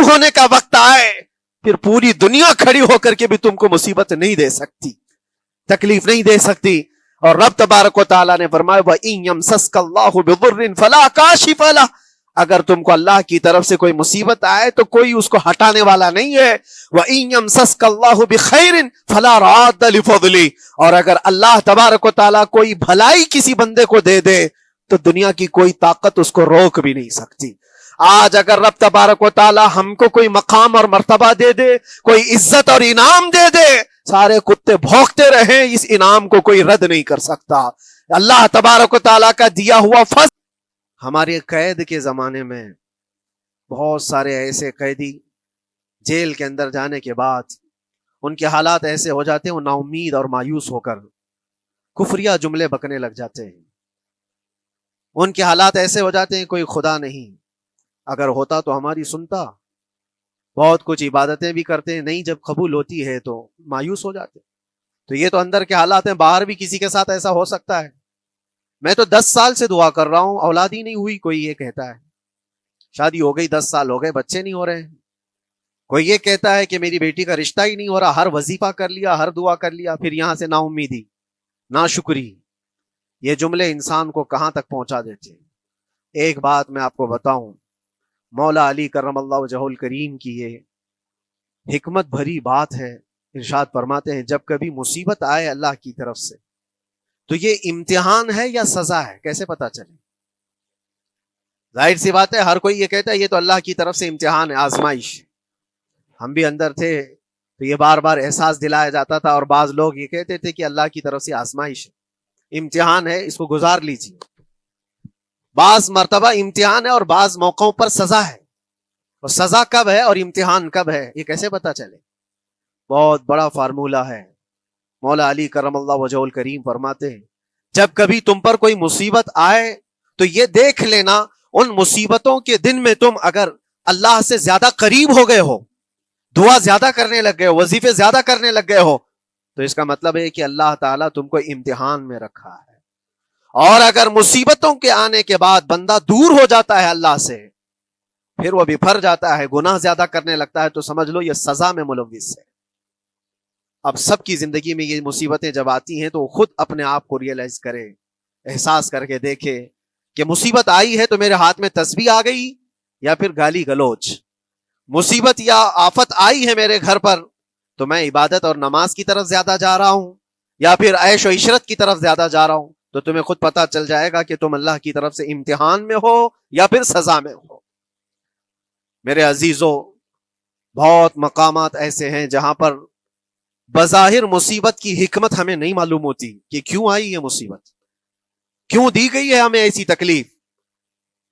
ہونے کا وقت آئے پھر پوری دنیا کھڑی ہو کر کے بھی تم کو مصیبت نہیں دے سکتی، تکلیف نہیں دے سکتی. اور رب تبارک و تعالیٰ نے فرمایا وَإِن يَمْسَسْكَ اللَّهُ بِضُرٍّ فَلَا كَاشِفَ لَهُ، اگر تم کو اللہ کی طرف سے کوئی مصیبت آئے تو کوئی اس کو ہٹانے والا نہیں ہے. وَإِن يَمْسَسْكَ اللَّهُ بِخَيْرٍ فَلَا رَادَّ لِفَضْلِهِ، اور اگر اللہ تبارک و تعالیٰ کوئی بھلائی کسی بندے کو دے دے تو دنیا کی کوئی طاقت اس کو روک بھی نہیں سکتی. آج اگر رب تبارک و تعالیٰ ہم کو کوئی مقام اور مرتبہ دے دے، کوئی عزت اور انعام دے دے، سارے کتے بھونکتے رہیں، اس انعام کو کوئی رد نہیں کر سکتا. اللہ تبارک و تعالیٰ کا دیا ہوا فضل. ہمارے قید کے زمانے میں بہت سارے ایسے قیدی جیل کے اندر جانے کے بعد ان کے حالات ایسے ہو جاتے ہیں، وہ نا امید اور مایوس ہو کر کفریہ جملے بکنے لگ جاتے ہیں. ان کے حالات ایسے ہو جاتے ہیں کوئی خدا نہیں، اگر ہوتا تو ہماری سنتا. بہت کچھ عبادتیں بھی کرتے ہیں، نہیں جب قبول ہوتی ہے تو مایوس ہو جاتے. تو یہ تو اندر کے حالات ہیں، باہر بھی کسی کے ساتھ ایسا ہو سکتا ہے. میں تو 10 سال سے دعا کر رہا ہوں، اولاد ہی نہیں ہوئی. کوئی یہ کہتا ہے شادی ہو گئی 10 سال ہو گئے بچے نہیں ہو رہے ہیں. کوئی یہ کہتا ہے کہ میری بیٹی کا رشتہ ہی نہیں ہو رہا. ہر وظیفہ کر لیا، ہر دعا کر لیا، پھر یہاں سے نا امیدی، ناشکری. یہ جملے انسان کو کہاں تک پہنچا دیتے ہیں. ایک بات میں آپ کو بتاؤں، مولا علی کرم اللہ وجہہ الکریم کی یہ حکمت بھری بات ہے. ارشاد فرماتے ہیں جب کبھی مصیبت آئے اللہ کی طرف سے تو یہ امتحان ہے یا سزا ہے، کیسے پتا چلے؟ ظاہر سی بات ہے ہر کوئی یہ کہتا ہے یہ تو اللہ کی طرف سے امتحان ہے، آزمائش. ہم بھی اندر تھے تو یہ بار بار احساس دلایا جاتا تھا، اور بعض لوگ یہ کہتے تھے کہ اللہ کی طرف سے آزمائش ہے، امتحان ہے، اس کو گزار لیجیے. بعض مرتبہ امتحان ہے اور بعض موقعوں پر سزا ہے. اور سزا کب ہے اور امتحان کب ہے یہ کیسے پتا چلے؟ بہت بڑا فارمولہ ہے. مولا علی کرم اللہ وجہہ الکریم فرماتے ہیں جب کبھی تم پر کوئی مصیبت آئے تو یہ دیکھ لینا ان مصیبتوں کے دن میں تم اگر اللہ سے زیادہ قریب ہو گئے ہو، دعا زیادہ کرنے لگ گئے ہو، وظیفے زیادہ کرنے لگ گئے ہو، تو اس کا مطلب ہے کہ اللہ تعالیٰ تم کو امتحان میں رکھا ہے. اور اگر مصیبتوں کے آنے کے بعد بندہ دور ہو جاتا ہے اللہ سے، پھر وہ بفر جاتا ہے، گناہ زیادہ کرنے لگتا ہے، تو سمجھ لو یہ سزا میں ملوث ہے. اب سب کی زندگی میں یہ مصیبتیں جب آتی ہیں تو وہ خود اپنے آپ کو ریئلائز کرے، احساس کر کے دیکھے کہ مصیبت آئی ہے تو میرے ہاتھ میں تسبیح آ گئی یا پھر گالی گلوچ. مصیبت یا آفت آئی ہے میرے گھر پر تو میں عبادت اور نماز کی طرف زیادہ جا رہا ہوں یا پھر عیش و عشرت کی طرف زیادہ جا رہا ہوں. تو تمہیں خود پتا چل جائے گا کہ تم اللہ کی طرف سے امتحان میں ہو یا پھر سزا میں ہو. میرے عزیزو، بہت مقامات ایسے ہیں جہاں پر بظاہر مصیبت کی حکمت ہمیں نہیں معلوم ہوتی کہ کیوں آئی یہ مصیبت، کیوں دی گئی ہے ہمیں ایسی تکلیف.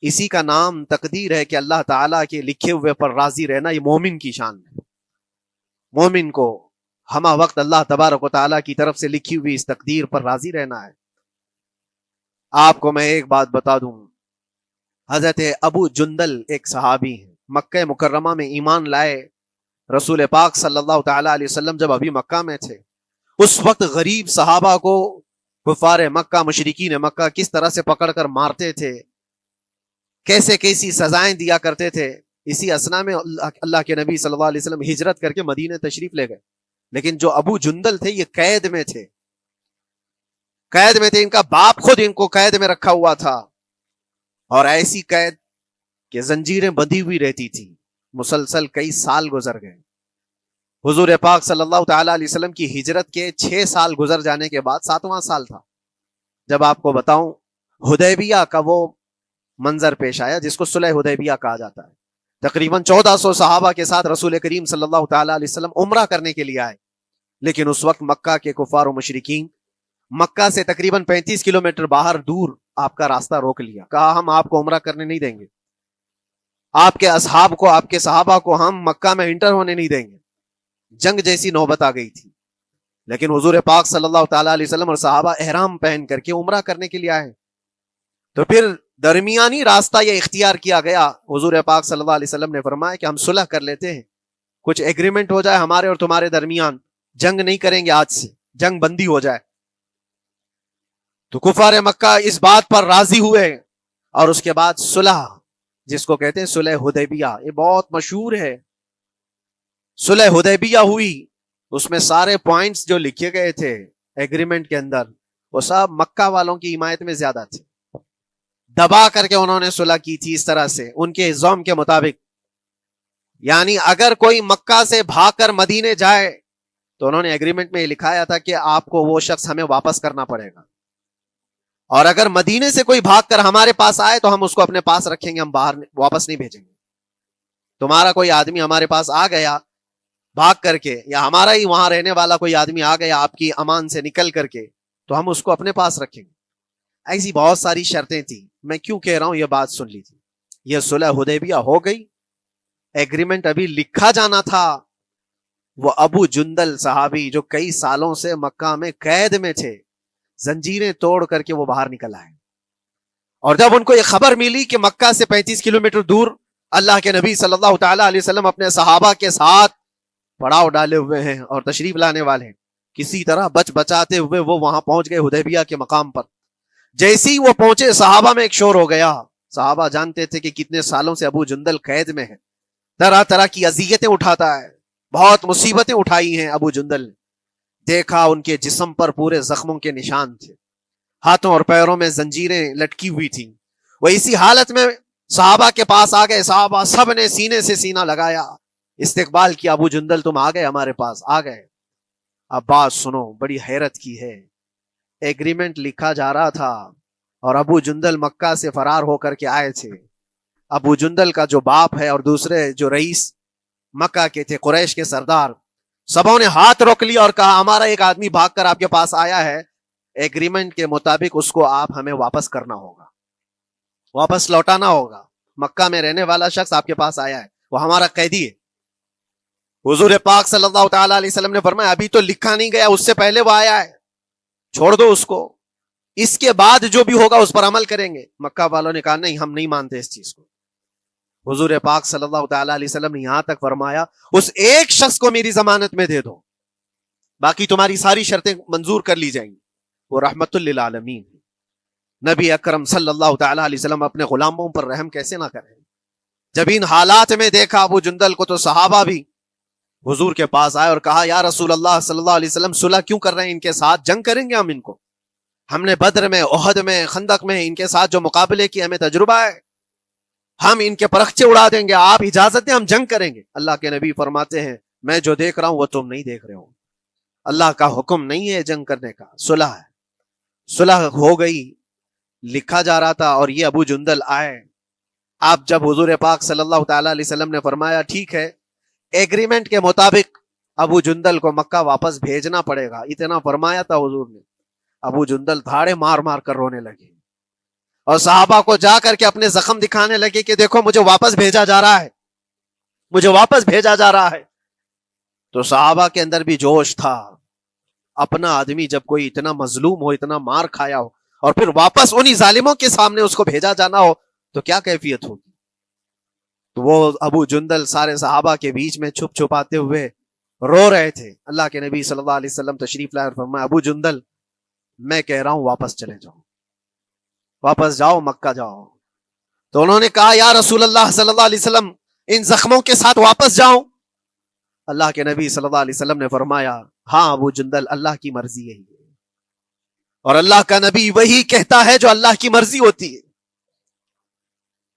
اسی کا نام تقدیر ہے کہ اللہ تعالیٰ کے لکھے ہوئے پر راضی رہنا یہ مومن کی شان ہے. مومن کو ہمہ وقت اللہ تبارک و تعالیٰ کی طرف سے لکھی ہوئی اس تقدیر پر راضی رہنا ہے. آپ کو میں ایک بات بتا دوں، حضرت ابو جندل ایک صحابی ہیں، مکہ مکرمہ میں ایمان لائے. رسول پاک صلی اللہ تعالی علیہ وسلم جب ابھی مکہ میں تھے، اس وقت غریب صحابہ کو کفار مکہ، مشرکین مکہ کس طرح سے پکڑ کر مارتے تھے، کیسے کیسی سزائیں دیا کرتے تھے. اسی اسنا میں اللہ کے نبی صلی اللہ علیہ وسلم ہجرت کر کے مدینہ تشریف لے گئے. لیکن جو ابو جندل تھے یہ قید میں تھے، قید میں تھے. ان کا باپ خود ان کو قید میں رکھا ہوا تھا، اور ایسی قید کہ زنجیریں بندھی ہوئی رہتی تھی. مسلسل کئی سال گزر گئے. حضور پاک صلی اللہ تعالی علیہ وسلم کی ہجرت کے 6 سال گزر جانے کے بعد 7واں سال تھا جب آپ کو بتاؤں حدیبیہ کا وہ منظر پیش آیا جس کو صلح حدیبیہ کہا جاتا ہے. تقریباً 1400 صحابہ کے ساتھ رسول کریم صلی اللہ تعالی علیہ وسلم عمرہ کرنے کے لیے آئے. لیکن اس وقت مکہ کے کفار و مشرکین مکہ سے تقریباً 35 کلومیٹر باہر دور آپ کا راستہ روک لیا. کہا ہم آپ کو عمرہ کرنے نہیں دیں گے، آپ کے اصحاب کو، آپ کے صحابہ کو ہم مکہ میں انٹر ہونے نہیں دیں گے. جنگ جیسی نوبت آ گئی تھی. لیکن حضور پاک صلی اللہ تعالی علیہ وسلم اور صحابہ احرام پہن کر کے عمرہ کرنے کے لیے آئے. تو پھر درمیانی راستہ یہ اختیار کیا گیا. حضور پاک صلی اللہ علیہ وسلم نے فرمایا کہ ہم صلح کر لیتے ہیں، کچھ ایگریمنٹ ہو جائے ہمارے اور تمہارے درمیان، جنگ نہیں کریں گے، آج سے جنگ بندی ہو جائے. تو کفار مکہ اس بات پر راضی ہوئے اور اس کے بعد صلح جس کو کہتے ہیں صلح حدیبیہ، یہ بہت مشہور ہے. صلح حدیبیہ ہوئی، اس میں سارے پوائنٹس جو لکھے گئے تھے ایگریمنٹ کے اندر وہ سب مکہ والوں کی حمایت میں زیادہ تھے. دبا کر کے انہوں نے صلح کی تھی اس طرح سے ان کے الزام کے مطابق. یعنی اگر کوئی مکہ سے بھاگ کر مدینے جائے تو انہوں نے ایگریمنٹ میں یہ لکھایا تھا کہ آپ کو وہ شخص ہمیں واپس کرنا پڑے گا، اور اگر مدینے سے کوئی بھاگ کر ہمارے پاس آئے تو ہم اس کو اپنے پاس رکھیں گے، ہم باہر واپس نہیں بھیجیں گے. تمہارا کوئی آدمی ہمارے پاس آ گیا بھاگ کر کے، یا ہمارا ہی وہاں رہنے والا کوئی آدمی آ گیا آپ کی امان سے نکل کر کے، تو ہم اس کو اپنے پاس رکھیں گے. ایسی بہت ساری شرطیں تھیں. میں کیوں کہہ رہا ہوں یہ بات سن لیجیے. یہ صلح حدیبیہ ہو گئی، ایگریمنٹ ابھی لکھا جانا تھا. وہ ابو جندل صحابی جو کئی سالوں سے مکہ میں قید میں تھے، زنجیریں توڑ کر کے وہ باہر نکل آئے. اور جب ان کو یہ خبر ملی کہ مکہ سے 35 کلومیٹر دور اللہ کے نبی صلی اللہ تعالی علیہ وسلم اپنے صحابہ کے ساتھ پڑاؤ ڈالے ہوئے ہیں اور تشریف لانے والے ہیں، کسی طرح بچ بچاتے ہوئے وہ وہاں پہنچ گئے حدیبیہ کے مقام پر. جیسے ہی وہ پہنچے صحابہ میں ایک شور ہو گیا. صحابہ جانتے تھے کہ کتنے سالوں سے ابو جندل قید میں ہے، طرح طرح کی اذیتیں اٹھاتا ہے، بہت مصیبتیں اٹھائی ہیں ابو جندل نے. دیکھا ان کے جسم پر پورے زخموں کے نشان تھے، ہاتھوں اور پیروں میں زنجیریں لٹکی ہوئی تھیں. وہ اسی حالت میں صحابہ کے پاس آ گئے. صحابہ سب نے سینے سے سینہ لگایا، استقبال کیا. ابو جندل تم آ گئے ہمارے پاس، آ گئے. اب بات سنو، بڑی حیرت کی ہے. ایگریمنٹ لکھا جا رہا تھا اور ابو جندل مکہ سے فرار ہو کر کے آئے تھے. ابو جندل کا جو باپ ہے اور دوسرے جو رئیس مکہ کے تھے، قریش کے سردار، سبوں نے ہاتھ روک لیا اور کہا ہمارا ایک آدمی بھاگ کر آپ کے پاس آیا ہے، ایگریمنٹ کے مطابق اس کو آپ ہمیں واپس کرنا ہوگا، واپس لوٹانا ہوگا. مکہ میں رہنے والا شخص آپ کے پاس آیا ہے، وہ ہمارا قیدی ہے. حضور پاک صلی اللہ تعالی علیہ وسلم نے فرمایا ابھی تو لکھا نہیں گیا، اس سے پہلے وہ آیا ہے، چھوڑ دو اس کو، اس کے بعد جو بھی ہوگا اس پر عمل کریں گے. مکہ والوں نے کہا نہیں، ہم نہیں مانتے اس چیز کو. حضور پاک صلی اللہ تعالی علیہ وسلم نے یہاں تک فرمایا اس ایک شخص کو میری ضمانت میں دے دو، باقی تمہاری ساری شرطیں منظور کر لی جائیں گی. وہ رحمت للعالمین نبی اکرم صلی اللہ تعالی علیہ وسلم اپنے غلاموں پر رحم کیسے نہ کریں. جب ان حالات میں دیکھا ابو جندل کو تو صحابہ بھی حضور کے پاس آئے اور کہا یا رسول اللہ صلی اللہ علیہ وسلم صلح کیوں کر رہے ہیں؟ ان کے ساتھ جنگ کریں گے ہم نے بدر میں، احد میں، خندق میں ان کے ساتھ جو مقابلے کی ہمیں تجربہ ہے، ہم ان کے پرخچے اڑا دیں گے، آپ اجازت دیں ہم جنگ کریں گے. اللہ کے نبی فرماتے ہیں میں جو دیکھ رہا ہوں وہ تم نہیں دیکھ رہے ہو. اللہ کا حکم نہیں ہے جنگ کرنے کا، صلح ہے. صلح ہو گئی، لکھا جا رہا تھا. اور یہ ابو جندل آئے. آپ جب حضور پاک صلی اللہ تعالی علیہ وسلم نے فرمایا ٹھیک ہے ایگریمنٹ کے مطابق ابو جندل کو مکہ واپس بھیجنا پڑے گا، اتنا فرمایا تھا حضور نے، ابو جندل دھاڑے مار مار کر رونے لگے اور صحابہ کو جا کر کے اپنے زخم دکھانے لگے کہ دیکھو مجھے واپس بھیجا جا رہا ہے، مجھے واپس بھیجا جا رہا ہے. تو صحابہ کے اندر بھی جوش تھا. اپنا آدمی جب کوئی اتنا مظلوم ہو، اتنا مار کھایا ہو، اور پھر واپس انہی ظالموں کے سامنے اس کو بھیجا جانا ہو تو کیا کیفیت ہوگی. تو وہ ابو جندل سارے صحابہ کے بیچ میں چھپ چھپاتے ہوئے رو رہے تھے. اللہ کے نبی صلی اللہ علیہ وسلم تشریف لائے اور فرمایا ابو جندل میں کہہ رہا ہوں واپس چلے جاؤ، واپس جاؤ، مکہ جاؤ. تو انہوں نے کہا یا رسول اللہ صلی اللہ علیہ وسلم ان زخموں کے ساتھ واپس جاؤں؟ اللہ کے نبی صلی اللہ علیہ وسلم نے فرمایا ہاں ابو جندل اللہ کی مرضی یہی ہے، اور اللہ کا نبی وہی کہتا ہے جو اللہ کی مرضی ہوتی ہے.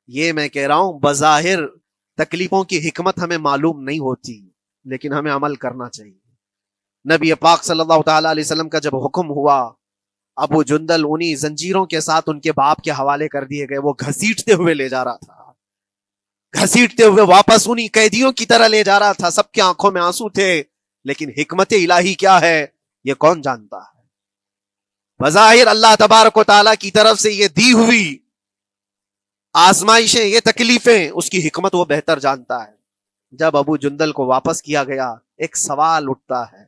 یہ میں کہہ رہا ہوں بظاہر تکلیفوں کی حکمت ہمیں معلوم نہیں ہوتی، لیکن ہمیں عمل کرنا چاہیے. نبی پاک صلی اللہ تعالی علیہ وسلم کا جب حکم ہوا، ابو جندل انہی زنجیروں کے ساتھ ان کے باپ کے حوالے کر دیے گئے. وہ گھسیٹتے ہوئے لے جا رہا تھا، گھسیٹتے ہوئے واپس انہی قیدیوں کی طرح لے جا رہا تھا. سب کے آنکھوں میں آنسو تھے، لیکن حکمت الہی کیا ہے یہ کون جانتا ہے. بظاہر اللہ تبارک و تعالیٰ کی طرف سے یہ دی ہوئی آزمائشیں، یہ تکلیفیں، اس کی حکمت وہ بہتر جانتا ہے. جب ابو جندل کو واپس کیا گیا ایک سوال اٹھتا ہے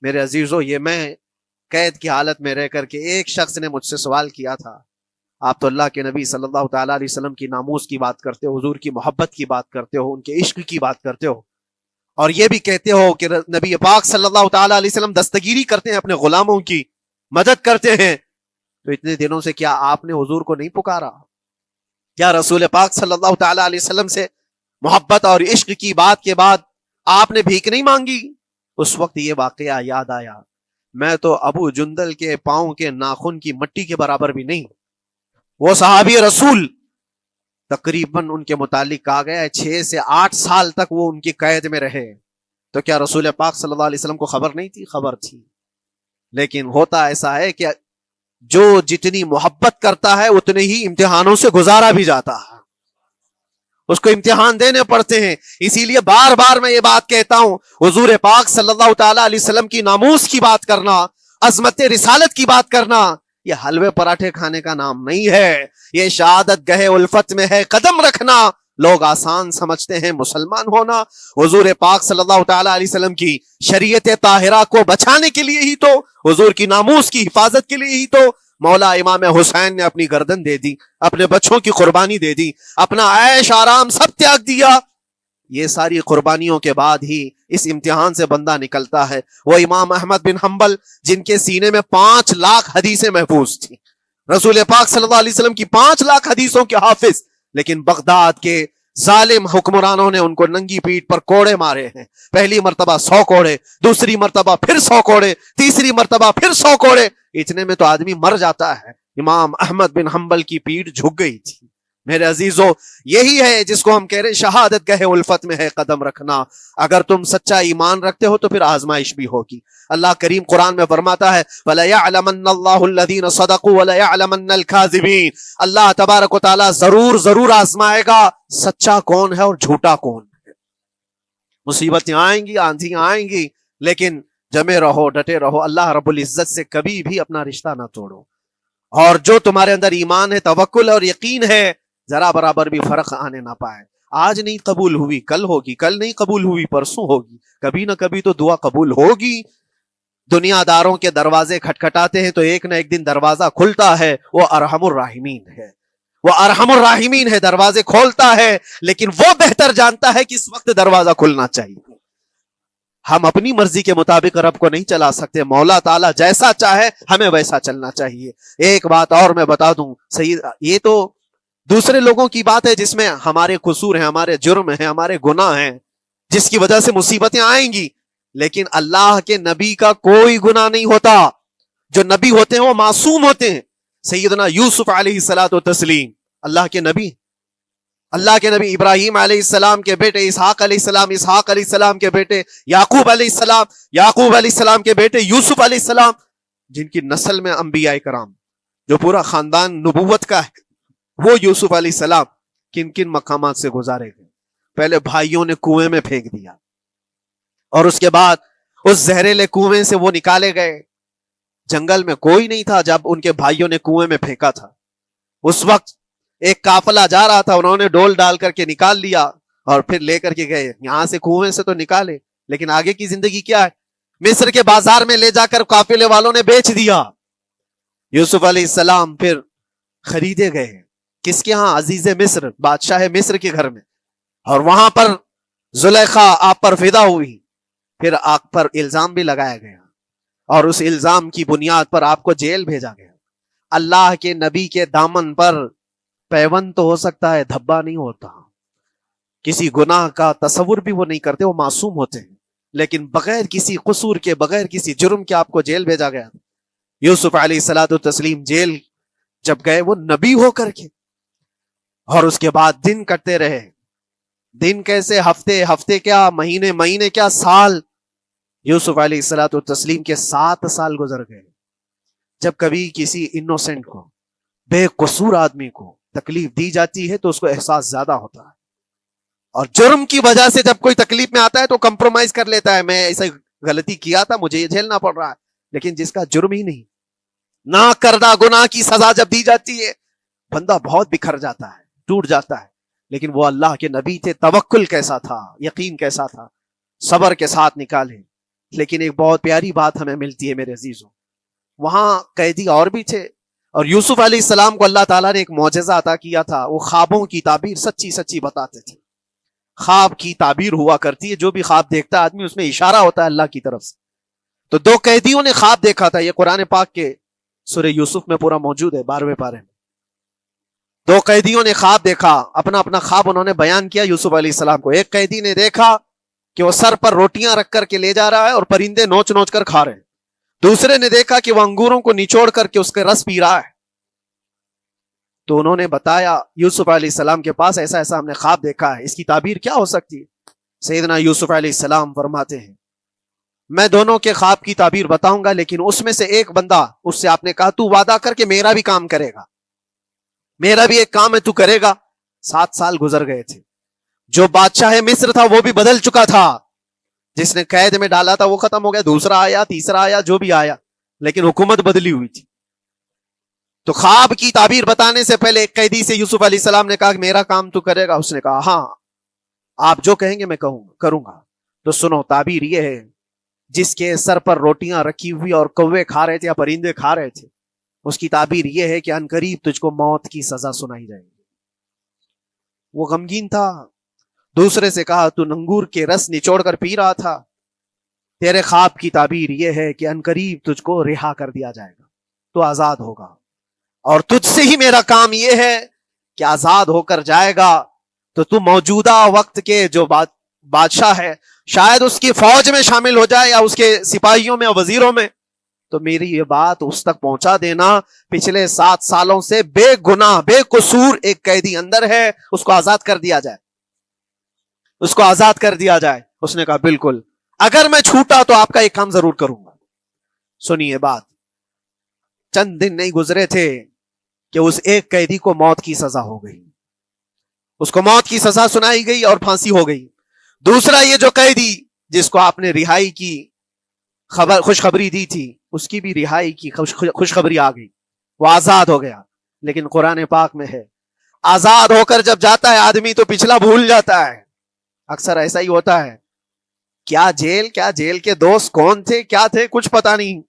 میرے عزیزو. یہ میں قید کی حالت میں رہ کر کے ایک شخص نے مجھ سے سوال کیا تھا، آپ تو اللہ کے نبی صلی اللہ تعالی علیہ وسلم کی ناموس کی بات کرتے ہو، حضور کی محبت کی بات کرتے ہو، ان کے عشق کی بات کرتے ہو، اور یہ بھی کہتے ہو کہ نبی پاک صلی اللہ تعالی علیہ وسلم دستگیری کرتے ہیں، اپنے غلاموں کی مدد کرتے ہیں، تو اتنے دنوں سے کیا آپ نے حضور کو نہیں پکارا؟ کیا رسول پاک صلی اللہ تعالی علیہ وسلم سے محبت اور عشق کی بات کے بعد آپ نے بھیک نہیں مانگی؟ اس وقت یہ واقعہ یاد آیا، میں تو ابو جندل کے پاؤں کے ناخن کی مٹی کے برابر بھی نہیں. وہ صحابی رسول تقریباً ان کے متعلق کہا گیا ہے 6 سے 8 سال تک وہ ان کی قید میں رہے. تو کیا رسول پاک صلی اللہ علیہ وسلم کو خبر نہیں تھی؟ خبر تھی. لیکن ہوتا ایسا ہے کہ جو جتنی محبت کرتا ہے اتنے ہی امتحانوں سے گزارا بھی جاتا ہے، اس کو امتحان دینے پڑتے ہیں. اسی لیے بار بار میں یہ بات کہتا ہوں، حضور پاک صلی اللہ تعالی علیہ وسلم کی ناموس کی بات کرنا، عظمت رسالت کی بات کرنا، یہ حلوے پراٹھے کھانے کا نام نہیں ہے. یہ شہادت گہے الفت میں ہے قدم رکھنا. لوگ آسان سمجھتے ہیں مسلمان ہونا. حضور پاک صلی اللہ تعالی علیہ وسلم کی شریعت طاہرہ کو بچانے کے لیے ہی تو، حضور کی ناموس کی حفاظت کے لیے ہی تو مولا امام حسین نے اپنی گردن دے دی، اپنے بچوں کی قربانی دے دی، اپنا عیش آرام سب تیاگ دیا. یہ ساری قربانیوں کے بعد ہی اس امتحان سے بندہ نکلتا ہے. وہ امام احمد بن حنبل جن کے سینے میں 5 لاکھ حدیثیں محفوظ تھیں، رسول پاک صلی اللہ علیہ وسلم کی 5 لاکھ حدیثوں کے حافظ، لیکن بغداد کے ظالم حکمرانوں نے ان کو ننگی پیٹھ پر کوڑے مارے ہیں. پہلی مرتبہ 100 کوڑے، دوسری مرتبہ پھر 100 کوڑے، تیسری مرتبہ پھر 100 کوڑے. اتنے میں تو آدمی مر جاتا ہے. امام احمد بن حنبل کی پیٹھ جھک گئی تھی. میرے عزیزو، یہی ہے جس کو ہم کہہ رہے شہادت گہے الفت میں ہے قدم رکھنا. اگر تم سچا ایمان رکھتے ہو تو پھر آزمائش بھی ہوگی. اللہ کریم قرآن میں فرماتا ہے وَلَيَعْلَمَنَّ اللَّهُ الَّذِينَ صَدَقُوا وَلَيَعْلَمَنَّ الْكَاذِبِينَ. اللہ تبارک و تعالیٰ ضرور آزمائے گا سچا کون ہے اور جھوٹا کون ہے. مصیبتیں آئیں گی، آندھیاں آئیں گی، لیکن جمے رہو، ڈٹے رہو. اللہ رب العزت سے کبھی بھی اپنا رشتہ نہ توڑو. اور جو تمہارے اندر ایمان ہے، توکل اور یقین ہے، ذرا برابر بھی فرق آنے نہ پائے. آج نہیں قبول ہوئی کل ہوگی، کل نہیں قبول ہوئی پرسوں ہوگی، کبھی نہ کبھی تو دعا قبول ہوگی. دنیا داروں کے دروازے کھٹکھٹاتے ہیں تو ایک نہ ایک دن دروازہ کھلتا ہے. وہ ارحم الراحمین ہے، وہ ارحم الراحمین ہے، دروازے کھولتا ہے. لیکن وہ بہتر جانتا ہے کہ اس وقت دروازہ کھلنا چاہیے. ہم اپنی مرضی کے مطابق رب کو نہیں چلا سکتے. مولا تعالیٰ جیسا چاہے ہمیں ویسا چلنا چاہیے. ایک بات اور میں بتا دوں سید، یہ تو دوسرے لوگوں کی بات ہے جس میں ہمارے قصور ہیں، ہمارے جرم ہیں، ہمارے گناہ ہیں، جس کی وجہ سے مصیبتیں آئیں گی. لیکن اللہ کے نبی کا کوئی گناہ نہیں ہوتا. جو نبی ہوتے ہیں وہ معصوم ہوتے ہیں. سیدنا یوسف علیہ الصلوۃ والتسلیم اللہ کے نبی، اللہ کے نبی ابراہیم علیہ السلام کے بیٹے اسحاق علیہ السلام، اسحاق علیہ السلام کے بیٹے یعقوب علیہ السلام، یعقوب علیہ السلام کے بیٹے یوسف علیہ السلام، جن کی نسل میں انبیاء کرام جو پورا خاندان نبوت کا ہے، وہ یوسف علیہ السلام کن کن مقامات سے گزارے گئے. پہلے بھائیوں نے کنویں میں پھینک دیا، اور اس کے بعد اس زہریلے کنویں سے وہ نکالے گئے. جنگل میں کوئی نہیں تھا جب ان کے بھائیوں نے کنویں میں پھینکا تھا. اس وقت ایک قافلہ جا رہا تھا، انہوں نے ڈول ڈال کر کے نکال لیا اور پھر لے کر کے گئے. یہاں سے کنویں سے تو نکالے، لیکن آگے کی زندگی کیا ہے؟ مصر کے بازار میں لے جا کر قافلے والوں نے بیچ دیا. یوسف علیہ السلام پھر خریدے گئے. کس کے ہاں؟ عزیز مصر، بادشاہ مصر کے گھر میں. اور وہاں پر زلیخا آپ پر فدا ہوئی. پھر آپ پر الزام بھی لگایا گیا، اور اس الزام کی بنیاد پر آپ کو جیل بھیجا گیا. اللہ کے نبی کے دامن پر پیوند تو ہو سکتا ہے، دھبا نہیں ہوتا. کسی گناہ کا تصور بھی وہ نہیں کرتے، وہ معصوم ہوتے ہیں. لیکن بغیر کسی قصور کے، بغیر کسی جرم کے آپ کو جیل بھیجا گیا. یوسف علیہ الصلوۃ والتسلیم جیل جب گئے وہ نبی ہو کر کے، اور اس کے بعد دن کٹتے رہے. دن کیسے؟ ہفتے، ہفتے کیا مہینے، مہینے کیا سال. یوسف علیہ الصلوۃ والتسلیم کے 7 سال گزر گئے. جب کبھی کسی انوسنٹ کو، بے قصور آدمی کو تکلیف دی جاتی ہے تو اس کو احساس زیادہ ہوتا ہے. اور جرم کی وجہ سے جب کوئی تکلیف میں آتا ہے تو کمپرومائز کر لیتا ہے، میں ایسے غلطی کیا تھا، مجھے یہ جھیلنا پڑ رہا ہے. لیکن جس کا جرم ہی نہیں، نہ کردہ گناہ کی سزا جب دی جاتی ہے، بندہ بہت بکھر جاتا ہے، ٹوٹ جاتا ہے. لیکن وہ اللہ کے نبی تھے. توکل کیسا تھا، یقین کیسا تھا، صبر کے ساتھ نکالے. لیکن ایک بہت پیاری بات ہمیں ملتی ہے میرے عزیزوں، وہاں قیدی اور بھی تھے، اور یوسف علیہ السلام کو اللہ تعالیٰ نے ایک معجزہ عطا کیا تھا. وہ خوابوں کی تعبیر سچی سچی بتاتے تھے. خواب کی تعبیر ہوا کرتی ہے، جو بھی خواب دیکھتا ہے آدمی اس میں اشارہ ہوتا ہے اللہ کی طرف سے. تو 2 قیدیوں نے خواب دیکھا تھا. یہ قرآن پاک کے سورہ یوسف میں پورا موجود ہے 12ویں پارے میں. دو قیدیوں نے خواب دیکھا، اپنا اپنا خواب انہوں نے بیان کیا یوسف علیہ السلام کو. ایک قیدی نے دیکھا کہ وہ سر پر روٹیاں رکھ کر کے لے جا رہا ہے اور پرندے نوچ نوچ کر کھا رہے ہیں. دوسرے نے دیکھا کہ وہ انگوروں کو نچوڑ کر کے اس کے رس پی رہا ہے. تو انہوں نے بتایا یوسف علیہ السلام کے پاس ایسا ایسا ہم نے خواب دیکھا ہے، اس کی تعبیر کیا ہو سکتی ہے؟ سیدنا یوسف علیہ السلام فرماتے ہیں میں دونوں کے خواب کی تعبیر بتاؤں گا، لیکن اس میں سے ایک بندہ، اس سے آپ نے کہا تو وعدہ کر کے میرا بھی کام کرے گا، میرا بھی ایک کام ہے تو کرے گا. 7 سال گزر گئے تھے. جو بادشاہ مصر تھا وہ بھی بدل چکا تھا، جس نے قید میں ڈالا تھا وہ ختم ہو گیا، دوسرا آیا، تیسرا آیا، جو بھی آیا، لیکن حکومت بدلی ہوئی تھی. تو خواب کی تعبیر بتانے سے پہلے ایک قیدی سے یوسف علیہ السلام نے کہا کہ میرا کام تو کرے گا. اس نے کہا ہاں آپ جو کہیں گے میں کروں گا. تو سنو، تعبیر یہ ہے جس کے سر پر روٹیاں رکھی ہوئی اور کوے کھا رہے تھے یا پرندے کھا رہے تھے، اس کی تعبیر یہ ہے کہ عنقریب تجھ کو موت کی سزا سنائی جائے گی. وہ غمگین تھا. دوسرے سے کہا تو انگور کے رس نچوڑ کر پی رہا تھا، تیرے خواب کی تعبیر یہ ہے کہ عنقریب تجھ کو رہا کر دیا جائے گا، تو آزاد ہوگا، اور تجھ سے ہی میرا کام یہ ہے کہ آزاد ہو کر جائے گا تو موجودہ وقت کے جو بادشاہ ہے شاید اس کی فوج میں شامل ہو جائے یا اس کے سپاہیوں میں یا وزیروں میں، تو میری یہ بات اس تک پہنچا دینا پچھلے 7 سالوں سے بے گناہ بے قصور ایک قیدی اندر ہے، اس کو آزاد کر دیا جائے، اس کو آزاد کر دیا جائے. اس نے کہا بالکل، اگر میں چھوٹا تو آپ کا ایک کام ضرور کروں گا. سنیے بات، چند دن نہیں گزرے تھے کہ اس ایک قیدی کو موت کی سزا ہو گئی، اس کو موت کی سزا سنائی گئی اور پھانسی ہو گئی. دوسرا یہ جو قیدی جس کو آپ نے رہائی کی خوشخبری دی تھی، اس کی بھی رہائی کی خوشخبری آ گئی، وہ آزاد ہو گیا. لیکن قرآن پاک میں ہے آزاد ہو کر جب جاتا ہے آدمی تو پچھلا بھول جاتا ہے. اکثر ایسا ہی ہوتا ہے، کیا جیل کے دوست کون تھے کیا تھے کچھ پتا نہیں،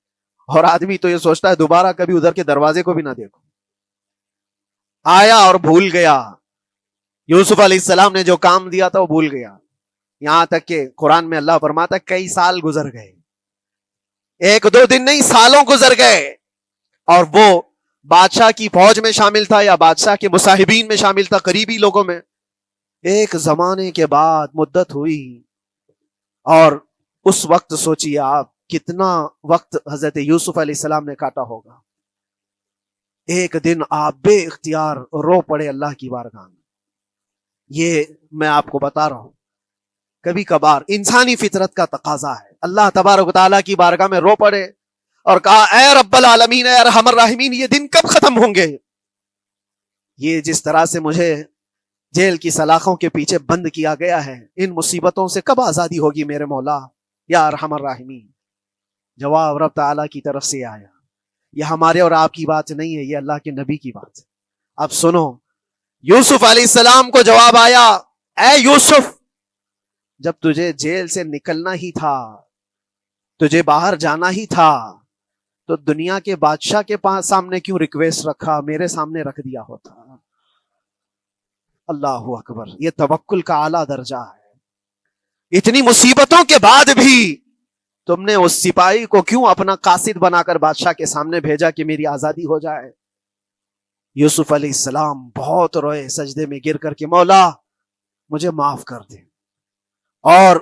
اور آدمی تو یہ سوچتا ہے دوبارہ کبھی ادھر کے دروازے کو بھی نہ دیکھو. آیا اور بھول گیا. یوسف علیہ السلام نے جو کام دیا تھا وہ بھول گیا. یہاں تک کہ قرآن میں اللہ فرماتا ہے کئی سال گزر گئے، 1-2 دن نہیں، سالوں گزر گئے، اور وہ بادشاہ کی فوج میں شامل تھا یا بادشاہ کے مصاحبین میں شامل تھا، قریبی لوگوں میں. ایک زمانے کے بعد مدت ہوئی، اور اس وقت سوچیے آپ کتنا وقت حضرت یوسف علیہ السلام نے کاٹا ہوگا. ایک دن آپ بے اختیار رو پڑے اللہ کی بارگاہ میں. یہ میں آپ کو بتا رہا ہوں، کبھی کبھار انسانی فطرت کا تقاضا ہے. اللہ تبارک و تعالیٰ کی بارگاہ میں رو پڑے اور کہا اے رب العالمین، اے ارحم الراحمین، یہ دن کب ختم ہوں گے؟ یہ جس طرح سے مجھے جیل کی سلاخوں کے پیچھے بند کیا گیا ہے، ان مصیبتوں سے کب آزادی ہوگی میرے مولا یا ارحم الراحمین؟ جواب رب تعالیٰ کی طرف سے آیا. یہ ہمارے اور آپ کی بات نہیں ہے، یہ اللہ کے نبی کی بات ہے. اب سنو، یوسف علیہ السلام کو جواب آیا اے یوسف، جب تجھے جیل سے نکلنا ہی تھا، تجھے باہر جانا ہی تھا، تو دنیا کے بادشاہ کے پاس سامنے کیوں ریکویسٹ رکھا، میرے سامنے رکھ دیا ہوتا. اللہ اکبر، یہ توکل کا اعلیٰ درجہ ہے. اتنی مصیبتوں کے بعد بھی تم نے اس سپاہی کو کیوں اپنا قاصد بنا کر بادشاہ کے سامنے بھیجا کہ میری آزادی ہو جائے؟ یوسف علیہ السلام بہت روئے، سجدے میں گر کر کے مولا مجھے معاف کر دے، اور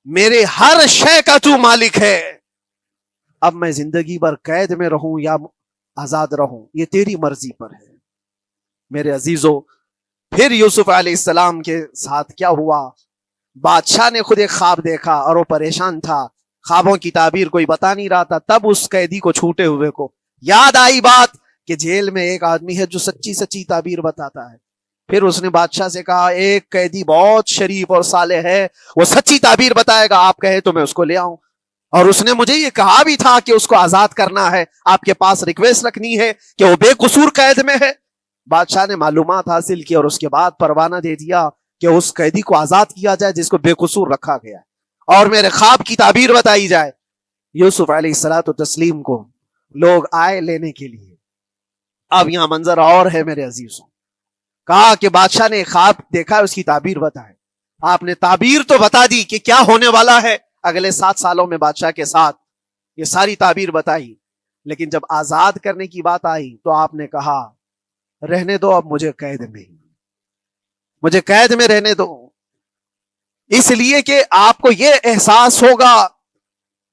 میرے ہر شے کا تو مالک ہے، اب میں زندگی بھر قید میں رہوں یا آزاد رہوں یہ تیری مرضی پر ہے. میرے عزیزو، پھر یوسف علیہ السلام کے ساتھ کیا ہوا؟ بادشاہ نے خود ایک خواب دیکھا اور وہ پریشان تھا، خوابوں کی تعبیر کوئی بتا نہیں رہا تھا. تب اس قیدی کو چھوٹے ہوئے کو یاد آئی بات کہ جیل میں ایک آدمی ہے جو سچی سچی تعبیر بتاتا ہے. پھر اس نے بادشاہ سے کہا ایک قیدی بہت شریف اور صالح ہے، وہ سچی تعبیر بتائے گا، آپ کہے تو میں اس کو لے آؤں. اور اس نے مجھے یہ کہا بھی تھا کہ اس کو آزاد کرنا ہے، آپ کے پاس ریکویسٹ رکھنی ہے کہ وہ بے قصور قید میں ہے. بادشاہ نے معلومات حاصل کی اور اس کے بعد پروانہ دے دیا کہ اس قیدی کو آزاد کیا جائے جس کو بے قصور رکھا گیا ہے، اور میرے خواب کی تعبیر بتائی جائے. یوسف علیہ الصلوۃ والتسلیم کو لوگ آئے لینے کے لیے. اب یہاں منظر اور ہے میرے عزیزوں. کہا کہ بادشاہ نے خواب دیکھا، اس کی تعبیر بتائے. آپ نے تعبیر تو بتا دی کہ کیا ہونے والا ہے اگلے 7 سالوں میں بادشاہ کے ساتھ، یہ ساری تعبیر بتائی. لیکن جب آزاد کرنے کی بات آئی تو آپ نے کہا رہنے دو اب مجھے قید میں، مجھے قید میں رہنے دو، اس لیے کہ آپ کو یہ احساس ہوگا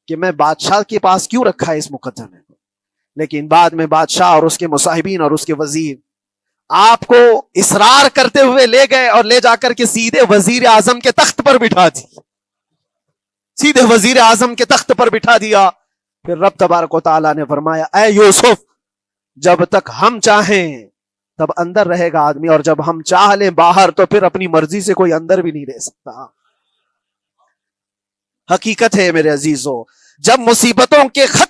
کہ میں بادشاہ کے پاس کیوں رکھا ہے اس مقدمے کو۔ لیکن بعد میں بادشاہ اور اس کے مصاحبین اور اس کے وزیر آپ کو اصرار کرتے ہوئے لے گئے اور لے جا کر کے سیدھے وزیر اعظم کے تخت پر بٹھا دی، سیدھے وزیر اعظم کے تخت پر بٹھا دیا۔ پھر رب تبارک و تعالیٰ نے فرمایا اے یوسف، جب تک ہم چاہیں تب اندر رہے گا آدمی، اور جب ہم چاہ لیں باہر تو پھر اپنی مرضی سے کوئی اندر بھی نہیں رہ سکتا۔ حقیقت ہے میرے عزیزو، جب مصیبتوں کے ختم